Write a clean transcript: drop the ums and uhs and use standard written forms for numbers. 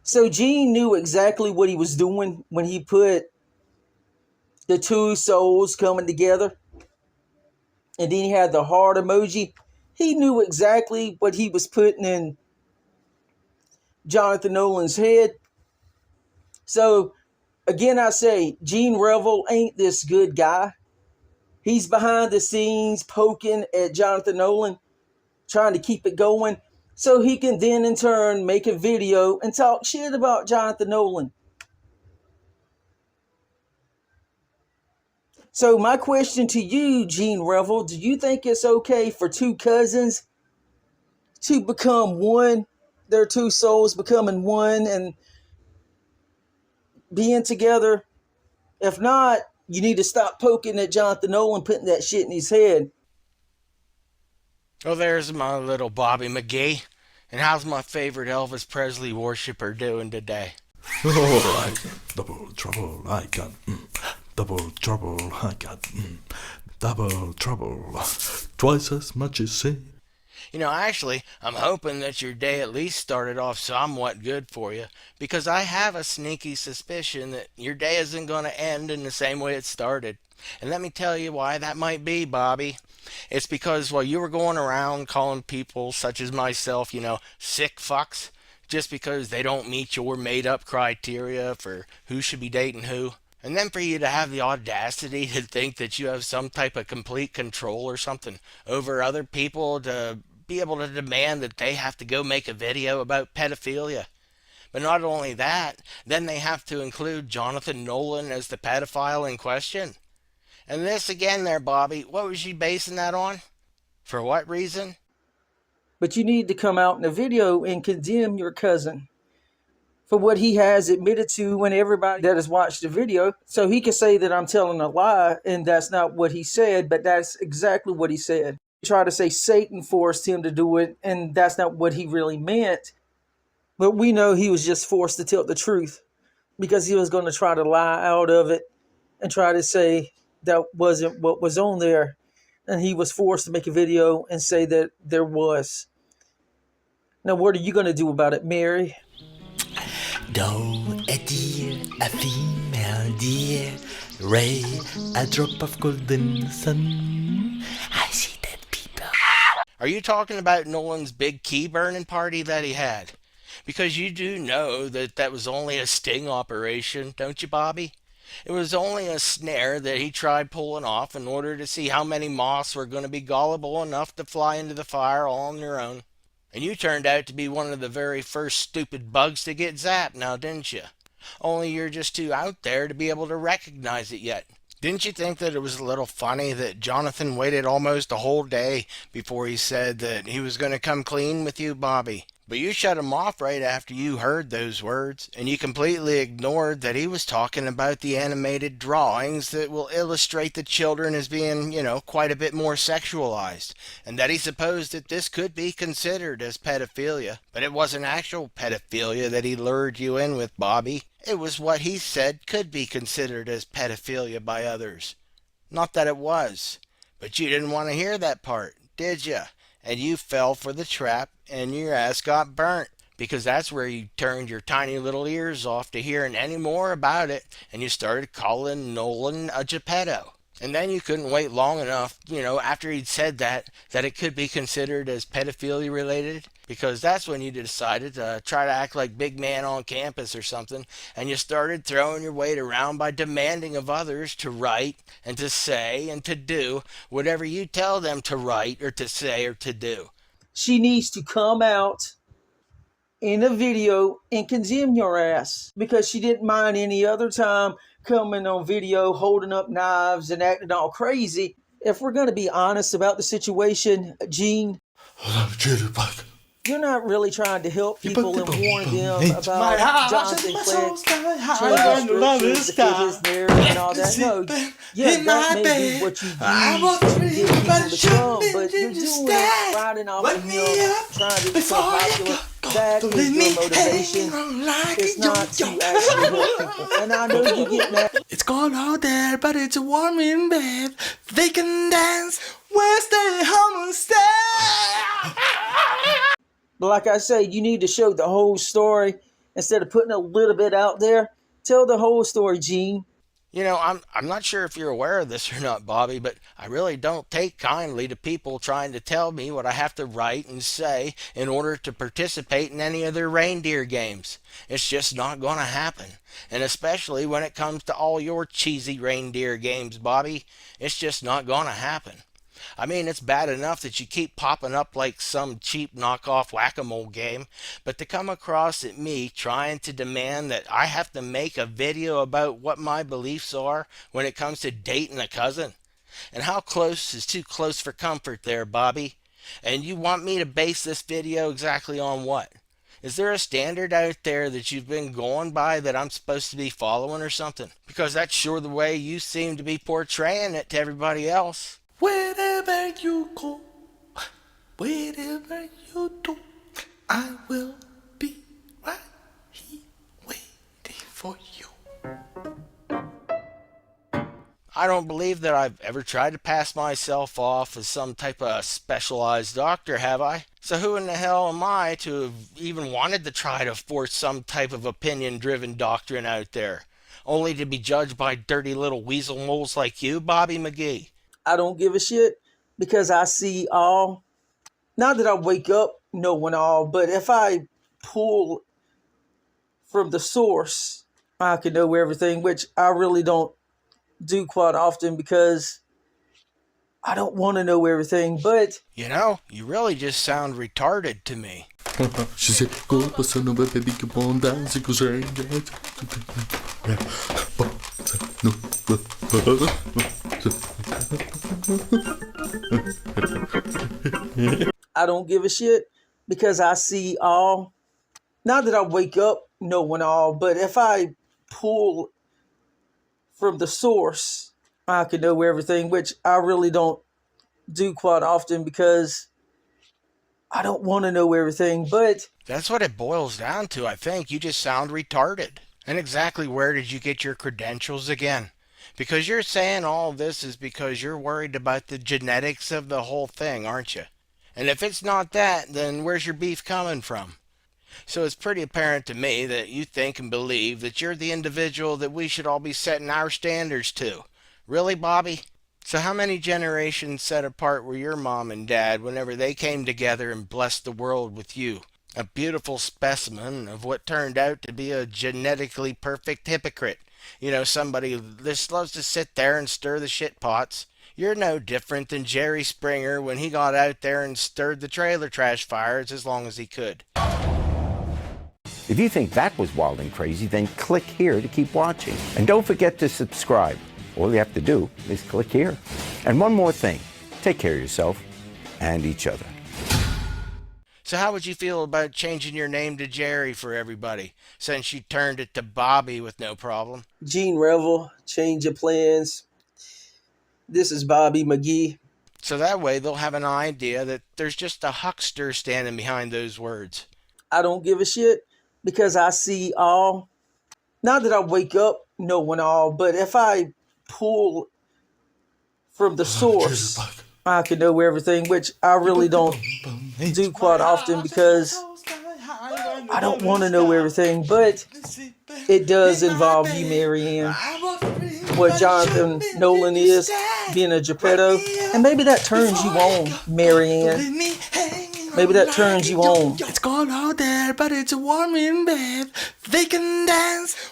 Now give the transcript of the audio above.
So Gene knew exactly what he was doing when he put the two souls coming together, and then he had the heart emoji. He knew exactly what he was putting in Jonathan Nolan's head. So again, I say Gene Revel ain't this good guy. He's behind the scenes poking at Jonathan Nolan, trying to keep it going so he can then in turn make a video and talk shit about Jonathan Nolan. So my question to you, Gene Revel, do you think it's okay for two cousins to become one, their two souls becoming one and being together? If not, you need to stop poking at Jonathan Nolan, putting that shit in his head. Oh, there's my little Bobby McGee. And how's my favorite Elvis Presley worshipper doing today? Alright, double trouble, I got double trouble, I got double trouble, twice as much as sin. Actually, I'm hoping that your day at least started off somewhat good for you, because I have a sneaky suspicion that your day isn't going to end in the same way it started. And let me tell you why that might be, Bobby. It's because while you were going around calling people such as myself, sick fucks, just because they don't meet your made up criteria for who should be dating who, and then for you to have the audacity to think that you have some type of complete control or something over other people to be able to demand that they have to go make a video about pedophilia. But not only that, then they have to include Jonathan Nolan as the pedophile in question. And this again there, Bobby, what was you basing that on? For what reason? But you need to come out in a video and condemn your cousin for what he has admitted to and everybody that has watched the video. So he can say that I'm telling a lie and that's not what he said, but that's exactly what he said. He tried to say Satan forced him to do it, and that's not what he really meant. But we know he was just forced to tell the truth because he was going to try to lie out of it and try to say that wasn't what was on there. And he was forced to make a video and say that there was. Now, what are you going to do about it, Mary? Though a deer, a female deer, ray, a drop of golden sun. I see dead people. Are you talking about Nolan's big key burning party that he had? Because you do know that that was only a sting operation, don't you, Bobby? It was only a snare that he tried pulling off in order to see how many moths were going to be gullible enough to fly into the fire all on their own. And you turned out to be one of the very first stupid bugs to get zapped now, didn't you? Only you're just too out there to be able to recognize it yet. Didn't you think that it was a little funny that Jonathan waited almost a whole day before he said that he was going to come clean with you, Bobby? But you shut him off right after you heard those words, and you completely ignored that he was talking about the animated drawings that will illustrate the children as being, quite a bit more sexualized, and that he supposed that this could be considered as pedophilia. But it wasn't actual pedophilia that he lured you in with, Bobby. It was what he said could be considered as pedophilia by others. Not that it was. But you didn't want to hear that part, did you? And you fell for the trap and your ass got burnt. Because that's where you turned your tiny little ears off to hearing any more about it and you started calling Nolan a Geppetto. And then you couldn't wait long enough, after he'd said that it could be considered as pedophilia related, because that's when you decided to try to act like big man on campus or something, and you started throwing your weight around by demanding of others to write and to say and to do whatever you tell them to write or to say or to do. She needs to come out in a video and condemn your ass because she didn't mind any other time coming on video holding up knives and acting all crazy. If we're going to be honest about the situation, Gene, you're not really trying to help people and warn them about Jonathan Fleck's changing scriptures to fit his narrative and all that. No, yeah, that may be what you use to get people to come, but you're doing it riding off of him, trying to become popular. That is your motivation. It's not to actually help people. And I know you get mad. It's cold out there, but it's warm in bed. They can dance, we'll stay home and stay. But like I say, you need to show the whole story instead of putting a little bit out there. Tell the whole story, Gene. You know, I'm not sure if you're aware of this or not, Bobby, but I really don't take kindly to people trying to tell me what I have to write and say in order to participate in any of their reindeer games. It's just not going to happen. And especially when it comes to all your cheesy reindeer games, Bobby, it's just not going to happen. I mean, it's bad enough that you keep popping up like some cheap knockoff whack-a-mole game, but to come across at me trying to demand that I have to make a video about what my beliefs are when it comes to dating a cousin, and how close is too close for comfort there, Bobby? And you want me to base this video exactly on what? Is there a standard out there that you've been going by that I'm supposed to be following or something? Because that's sure the way you seem to be portraying it to everybody else. Wherever you go, wherever you do, I will be right here waiting for you. I don't believe that I've ever tried to pass myself off as some type of specialized doctor, have I? So who in the hell am I to have even wanted to try to force some type of opinion-driven doctrine out there? Only to be judged by dirty little weasel moles like you, Bobby McGee. I don't give a shit because I see all. Not that I wake up knowing all, but if I pull from the source, I can know everything, which I really don't do quite often because I don't want to know everything. But You know, you really just sound retarded to me. She said, go, passando, baby, come on, dance, go, say, I don't give a shit because I see all. Not that I wake up knowing all, but if I pull from the source, I can know everything, which I really don't do quite often because I don't want to know everything. But That's what it boils down to, I think. You just sound retarded. And exactly where did you get your credentials again? Because you're saying all this is because you're worried about the genetics of the whole thing, aren't you? And if it's not that, then where's your beef coming from? So it's pretty apparent to me that you think and believe that you're the individual that we should all be setting our standards to. Really, Bobby? So how many generations set apart were your mom and dad whenever they came together and blessed the world with you? A beautiful specimen of what turned out to be a genetically perfect hypocrite. You know, somebody that just loves to sit there and stir the shit pots. You're no different than Jerry Springer when he got out there and stirred the trailer trash fires as long as he could. If you think that was wild and crazy, then click here to keep watching. And don't forget to subscribe. All you have to do is click here. And one more thing, take care of yourself and each other. So how would you feel about changing your name to Jerry for everybody, since you turned it to Bobby with no problem? Gene Revel, change your plans. This is Bobby McGee. So that way they'll have an idea that there's just a huckster standing behind those words. I don't give a shit because I see all. Not that I wake up knowing all, but if I pull from the source, I can know everything, which I really don't do quite often because I don't want to know everything. But it does involve you, Marianne. What Jonathan Nolan is, being a Geppetto. And maybe that turns you on, Marianne. Maybe that turns you on. It's cold out there, but it's warm in bed. They can dance